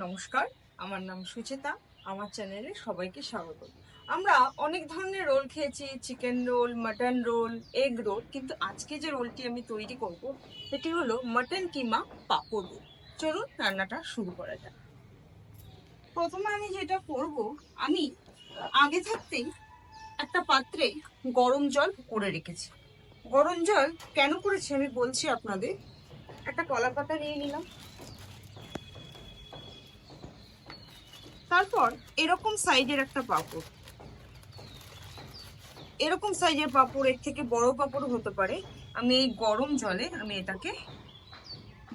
নমস্কার, আমার নাম সুচেতা। আমার চ্যানেলে সবাইকে স্বাগত। আমরা অনেক ধরনের রোল খেয়েছি, chicken roll, mutton role, egg roll, কিন্তু আজকে যে রোলটি আমি তৈরি করব সেটি হলো মাটন কিমা পাঁপড় রোল। চলুন রান্নাটা শুরু করা যাক। প্রথমে আমি যেটা করব, আমি আগে থাকতেই একটা পাত্রে গরম জল করে রেখেছি। গরম জল কেন করেছি আমি বলছি আপনাদের। একটা কলা পাতা নিয়ে নিলাম, তারপর এরকম সাইজের একটা পাঁপড়, এরকম সাইজের পাঁপড়, এর থেকে বড় পাঁপড় হতে পারে। আমি এই গরম জলে আমি এটাকে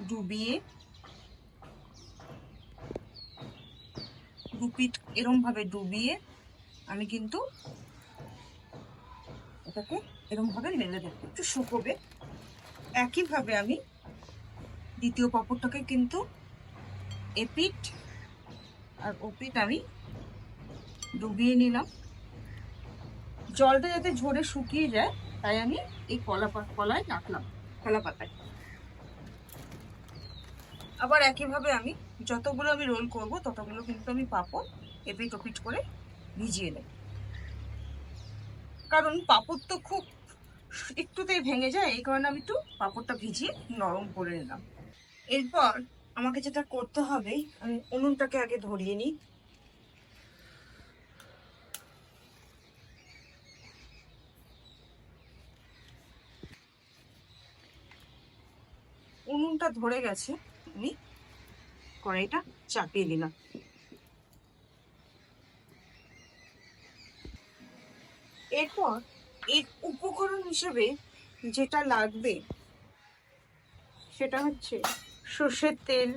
ডুবিয়ে দুপিট এরম ভাবে ডুবিয়ে আমি কিন্তু এটাকে এরম ভাবে মেলে দেবো, একটু শুকোবে। একইভাবে আমি দ্বিতীয় পাঁপড়টাকে কিন্তু এপিট আর ওপিট আমি ডুবিয়ে নিলাম। জলটা যাতে ঝরে শুকিয়ে যায় তাই আমি এই কলায় রাখলাম, কলা পাতায়। আবার একইভাবে আমি যতগুলো আমি রোল করব ততগুলো কিন্তু আমি পাঁপড় এপিট ওপিট করে ভিজিয়ে নেব, কারণ পাঁপড় তো খুব একটুতেই ভেঙে যায়, এই কারণে আমি একটু পাঁপড়টা ভিজিয়ে নরম করে নিলাম। এরপর আমাকে যেটা করতে হবে, আমি উনুনটাকে আগে ধরিয়ে নিই। উনুনটা ধরে গেছে, আমি কড়াইটা চাপিয়ে দিলাম। এরপর এর উপকরণ হিসেবে যেটা লাগবে সেটা হচ্ছে সর্ষের তেল।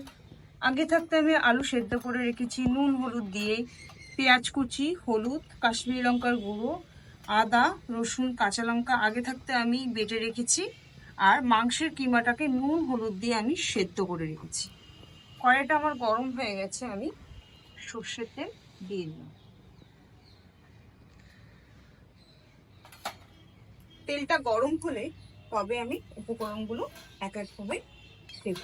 আগে থাকতে আমি আলু সেদ্ধ করে রেখেছি নুন হলুদ দিয়ে, পেঁয়াজ কুচি, হলুদ, কাশ্মীরি লঙ্কার গুঁড়ো, আদা, রসুন, কাঁচা লঙ্কা আগে থাকতে আমি বেটে রেখেছি। আর মাংসের কিমাটাকে নুন হলুদ দিয়ে আমি সেদ্ধ করে রেখেছি। কড়াইটা আমার গরম হয়ে গেছে, আমি সর্ষের তেল দিয়ে দিলাম। তেলটা গরম হলে তবে আমি উপকরণগুলো এক এক ভাবে দেব।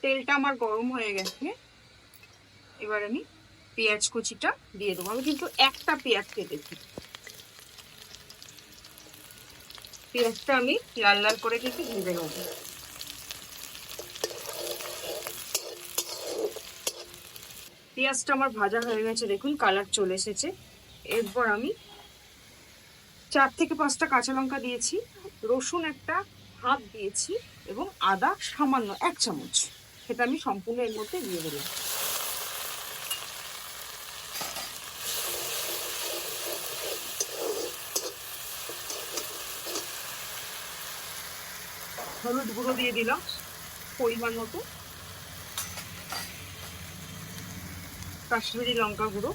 তেলটা আমার গরম হয়ে গেছে, এবার আমি পেঁয়াজ কুচিটা দিয়ে দেবো। আমি কিন্তু একটা পেঁয়াজ কেটেছি, পেঁয়াজটা আমি লাল লাল করে কিন্তু ভেজে নেবো। পেঁয়াজটা আমার ভাজা হয়ে গেছে, দেখুন কালার চলে এসেছে। এরপর আমি 4 থেকে 5টা কাঁচা লঙ্কা দিয়েছি, রসুন একটা হাফ দিয়েছি এবং আদা সামান্য 1 চামচ, সেটা আমি সম্পূর্ণ এর মধ্যে দিয়ে দিলাম। হলুদ গুঁড়ো দিয়ে দিলাম পরিমাণ মতো, কাশ্মীরি লঙ্কা গুঁড়ো,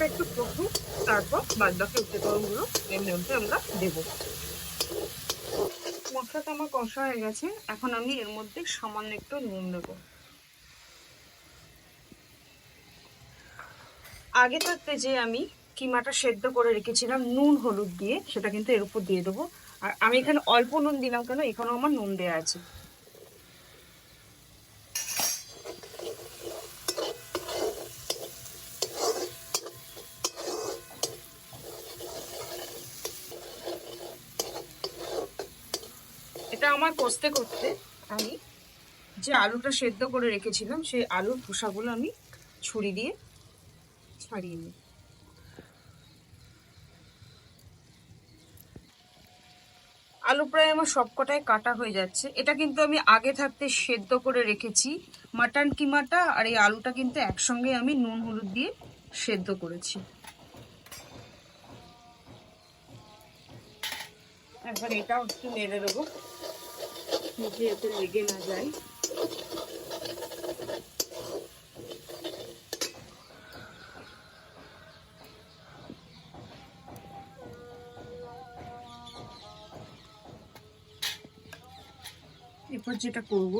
একটু কষুন, তারপর বাদ বাকি উপকরণগুলো এর মধ্যে আমরা দেবো। মশলাটা আমার কষা হয়ে গেছে, এখন আমি এর মধ্যে সামান্য একটু নুন দেবো। আগে থাকতে যে আমি কিমাটা সেদ্ধ করে রেখেছিলাম নুন হলুদ দিয়ে, সেটা কিন্তু এর উপর দিয়ে দেবো। আর আমি এখানে অল্প নুন দিলাম কেন, এখানেও আমার নুন দেওয়া আছে। এটা আমার কষতে করতে আমি যে আলুটা সেদ্ধ করে রেখেছিলাম সেই আলুর খোসাগুলো আমি ছুরি দিয়ে ছাড়িয়ে নিই। আলু প্রায় আমার সবকটাই কাটা হয়ে যাচ্ছে। এটা কিন্তু আমি আগে থাকতে সেদ্ধ করে রেখেছি মাটন কিমাটা, আর এই আলুটা কিন্তু একসঙ্গে আমি নুন হলুদ দিয়ে সেদ্ধ করেছি। একবার এটাও একটু নেড়ে দেবো নিচে যাতে লেগে না যায়। এরপর যেটা করব,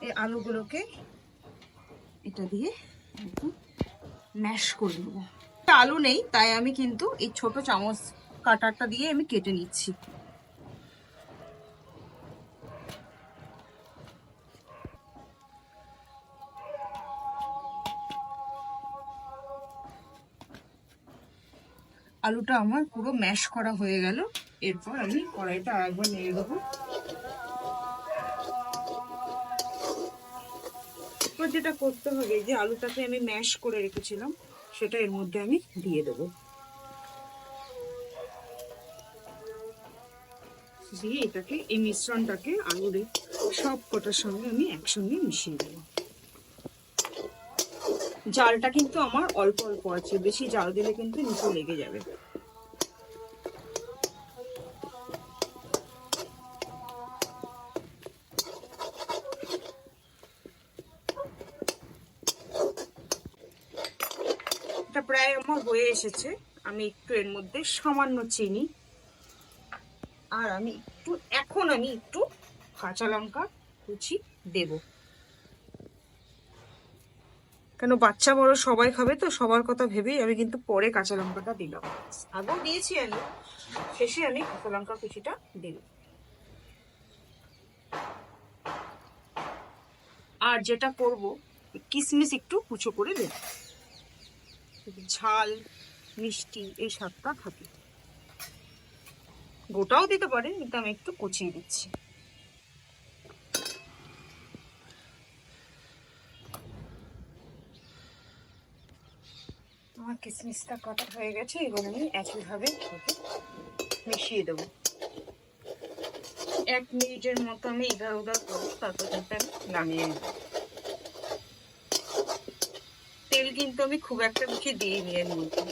এই আলুগুলোকে এটা দিয়ে একটু ম্যাশ করে নেবো। আলু নেই তাই আমি কিন্তু এই ছোট চামচ কাটারটা দিয়ে আমি কেটে নিচ্ছি। আলুটা আমার পুরো ম্যাশ করা হয়ে গেল। এরপর আমি কড়াইটা আরেকবার নেড়ে দেবো। এরপর যেটা করতে হবে, যে আলুটাকে আমি ম্যাশ করে রেখেছিলাম সেটা এর মধ্যে আমি দিয়ে দেবো। দিয়ে এটাকে, এই মিশ্রণটাকে আলুর সব কটার সঙ্গে আমি একসঙ্গে মিশিয়ে দেবো। জালটা কিন্তু আমার অল্প অল্প আছে, বেশি জাল দিলে কিন্তু নিচে লেগে যাবে। এটা প্রায় আমার হয়ে এসেছে। আমি একটু এর মধ্যে সামান্য চিনি আর আমি একটু কাঁচা লঙ্কা কুচি দেব, কেন বাচ্চা বড় সবাই খাবে তো, সবার কথা ভেবেই আমি কিন্তু পরে কাঁচা লঙ্কাটা দিলাম। আগেও দিয়েছি আমি, শেষে আমি কাঁচা লঙ্কা কুচিটা দিই। আর যেটা করব, কিশমিশ একটু কুচো করে দেব, ঝাল মিষ্টি এই স্বাদটা থাকে। গোটাও দিতে পারে, কিন্তু আমি একটু কুচিয়ে দিচ্ছি। আমার কিশমিশটা কাটা হয়ে গেছে, এবার আমি একইভাবে মিশিয়ে দেবো। 1 মিনিটের মতো আমি এধার ওধার করবো, তারপর কিন্তু আমি নামিয়ে নেব। তেল কিন্তু আমি খুব একটা বেশি দিইনি এর মধ্যে।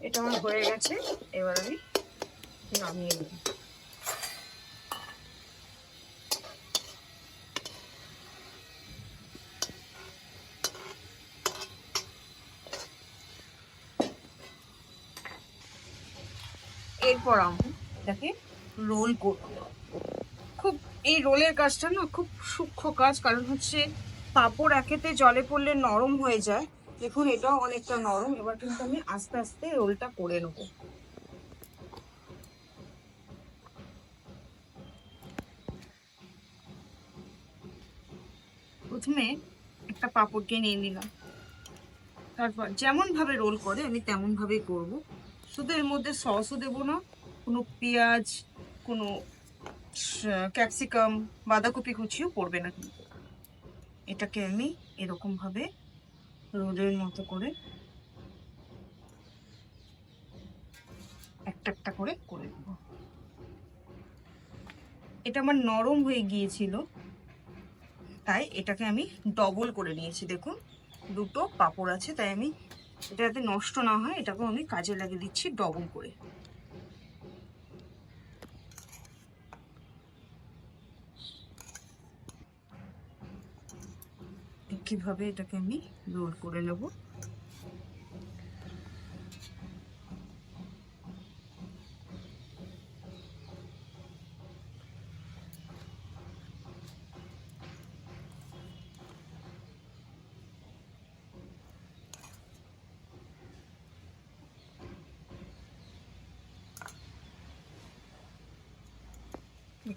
এটা আমার হয়ে গেছে, এবার আমি নামিয়ে নেব। এরপর আমি এটাকে রোল করব। খুব এই রোলের কাজটা না খুব সূক্ষ্ম কাজ, কারণ হচ্ছে পাঁপড় একেতে জলে পড়লে নরম হয়ে যায়। দেখুন এটাও অনেকটা নরম। এবার কিন্তু আমি আস্তে আস্তে রোলটা করে নেব। প্রথমে একটা পাঁপড়কে নিয়ে নিলাম, তারপর যেমন ভাবে রোল করে আমি তেমন ভাবেই করব। শুধু এর মধ্যে সসও দেবো না, কোনো পেঁয়াজ, কোনো ক্যাপসিকাম, বাঁধাকপি কুচিও পড়বে না কিন্তু। এটাকে আমি এরকম ভাবে রোলের মতো করে একটা একটা করে করে দেব। এটা আমার নরম হয়ে গিয়েছিল, তাই এটাকে আমি ডবল করে নিয়েছি। দেখুন দুটো পাঁপড় আছে, তাই আমি এটা যাতে নষ্ট না হয় এটাকেও আমি কাজে লাগিয়ে দিচ্ছি ডবল করে। কিভাবে এটাকে আমি রোল করে নেব।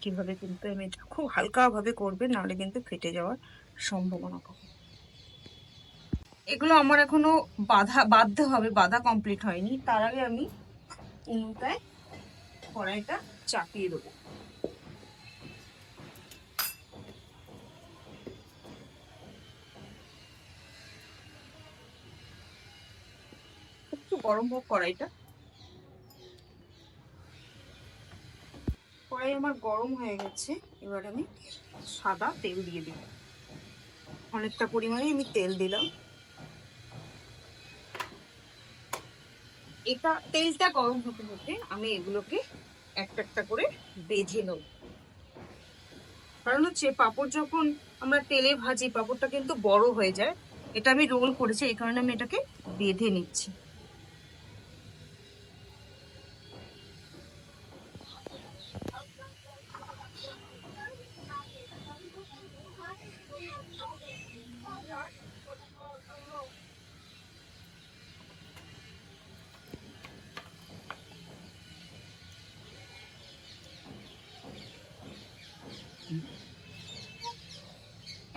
কিভাবে কিন্তু আমি এটা খুব হালকা ভাবে করবে, নাহলে কিন্তু ফেটে যাওয়ার সম্ভাবনা থাকে। এগুলো আমার এখনো বাঁধতে হবে, বাঁধা কমপ্লিট হয়নি। তার আগে আমি উনুনটায় কড়াইটা চাপিয়ে দেবো। একটু গরম হোক কড়াইটা। কড়াই আমার গরম হয়ে গেছে, এবার আমি সাদা তেল দিয়ে দিই। অনেকটা পরিমাণে আমি তেল দিলাম। এটা তেলটা গরম হতে হতে আমি এগুলোকে একটা একটা করে বেজে নেব। কারণ হচ্ছে পাঁপড় যখন আমরা তেলে ভাজি, পাঁপড়টা কিন্তু বড় হয়ে যায়। এটা আমি রোল করেছি, এই কারণে আমি এটাকে বেঁধে নিচ্ছি।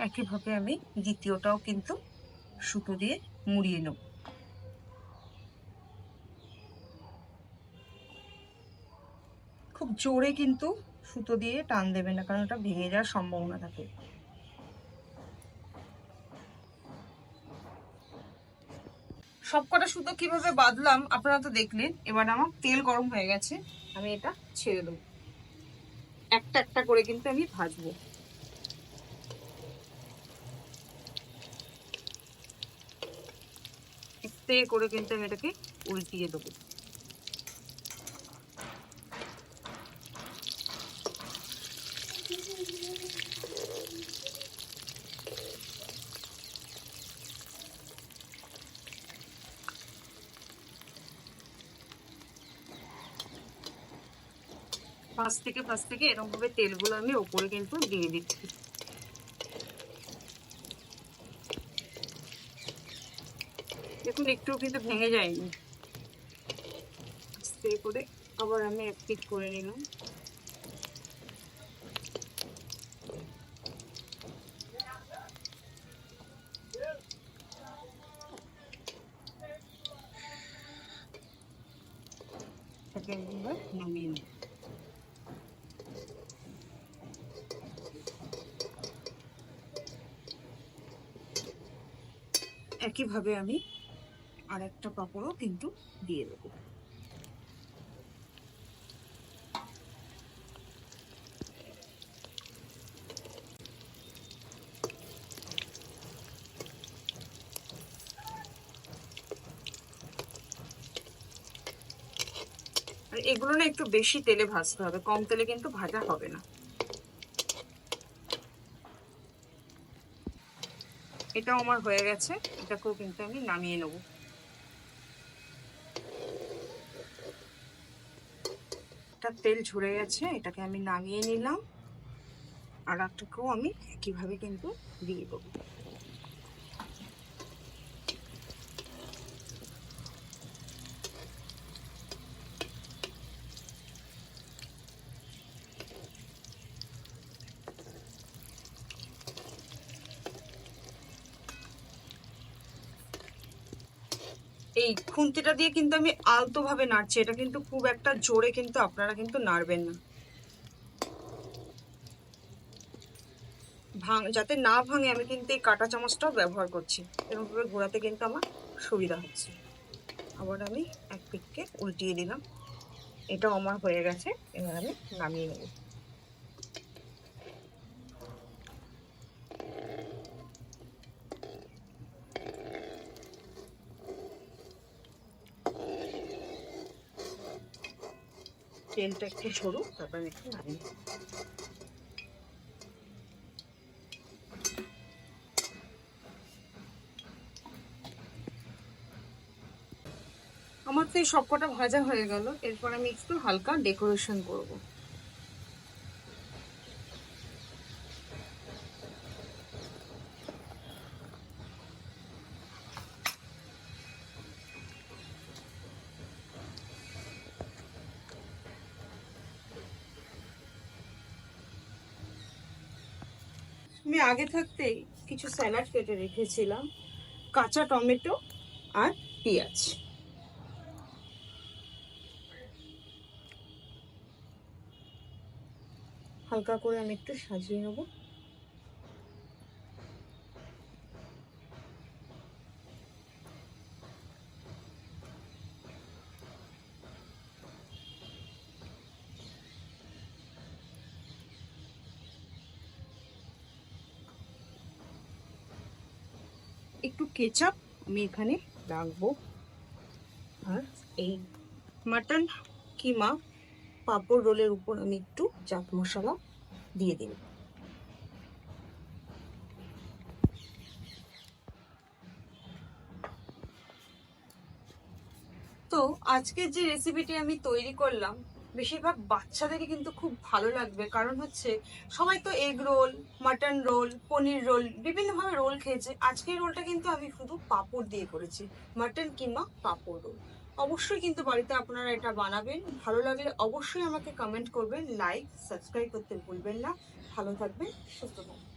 একইভাবে আমি দ্বিতীয়টাও কিন্তু সুতো দিয়ে মুড়িয়ে নেব। খুব জোরে কিন্তু সুতো দিয়ে টান দেবে না, কারণ ওটা ভেঙে যাওয়ার সম্ভাবনা থাকে। সবকটা সুতো কিভাবে বাঁধলাম আপনারা তো দেখলেন। এবার আমার তেল গরম হয়ে গেছে, আমি এটা ছেড়ে দেবো। একটা একটা করে কিন্তু আমি ভাজবো। একটু করে কিন্তু আমি এটাকে উল্টিয়ে দেবো। পাশ থেকে এরকম ভাবে তেলগুলো আমি ওপরে কিন্তু দিয়ে দিচ্ছি। দেখুন একটু কিন্তু ভেঙে যায়নি। আস্তে করে আবার আমি এক পিট করে নিলাম। নামিয়ে নিই। একইভাবে আমি আর একটা পাঁপড়ও কিন্তু দিয়ে দেবো। আর এগুলো না একটু বেশি তেলে ভাজতে হবে, কম তেলে কিন্তু ভাজা হবে না। এটাও আমার হয়ে গেছে, এটাকেও কিন্তু আমি নামিয়ে নেব। একটা তেল ঝরে গেছে, এটাকে আমি নামিয়ে নিলাম। আর একটাকেও আমি একইভাবে কিন্তু দিয়ে দেবো। এই খুন্তিটা দিয়ে কিন্তু আমি আলতো ভাবে নাড়ছি, এটা কিন্তু খুব একটা জোরে কিন্তু আপনারা কিন্তু নাড়বেন না, যাতে না ভাঙে। আমি কিন্তু এই কাঁটা চামচটাও ব্যবহার করছি, এরকম ভাবে ঘোরাতে কিন্তু আমার সুবিধা হচ্ছে। আবার আমি এক পিঠকে উল্টিয়ে দিলাম। এটাও আমার হয়ে গেছে, এবার আমি নামিয়ে নেব। তেলটা একটু ঝরুক, তারপর আমি একটু নামিয়ে নেব। আমার তো এই সবকটা ভাজা হয়ে গেল, এরপর আমি একটু হালকা ডেকোরেশন করব। আমি আগে থাকতেই কিছু স্যালাড কেটে রেখেছিলাম, কাঁচা টমেটো আর পেঁয়াজ। হালকা করে আমি একটু সাজিয়ে নেব। একটু কেচাপ আমি এখানে রাখবো। আর এই মাটন কিমা পাঁপড় রোলের উপর আমি একটু চাট মশলা দিয়ে দিই। তো আজকের যে রেসিপিটি আমি তৈরি করলাম, বেশিরভাগ বাচ্চাদেরই কিন্তু খুব ভালো লাগবে, কারণ হচ্ছে সবাই তো এগ রোল, মাটন রোল, পনির রোল, বিভিন্নভাবে রোল খেয়েছে। আজকের রোলটা কিন্তু আমি শুধু পাঁপড় দিয়ে করেছি, মাটন কিমা পাঁপড় রোল। অবশ্যই কিন্তু বাড়িতে আপনারা এটা বানাবেন। ভালো লাগলে অবশ্যই আমাকে কমেন্ট করবেন, লাইক সাবস্ক্রাইব করতে ভুলবেন না। ভালো থাকবেন, সুস্থ থাকবেন।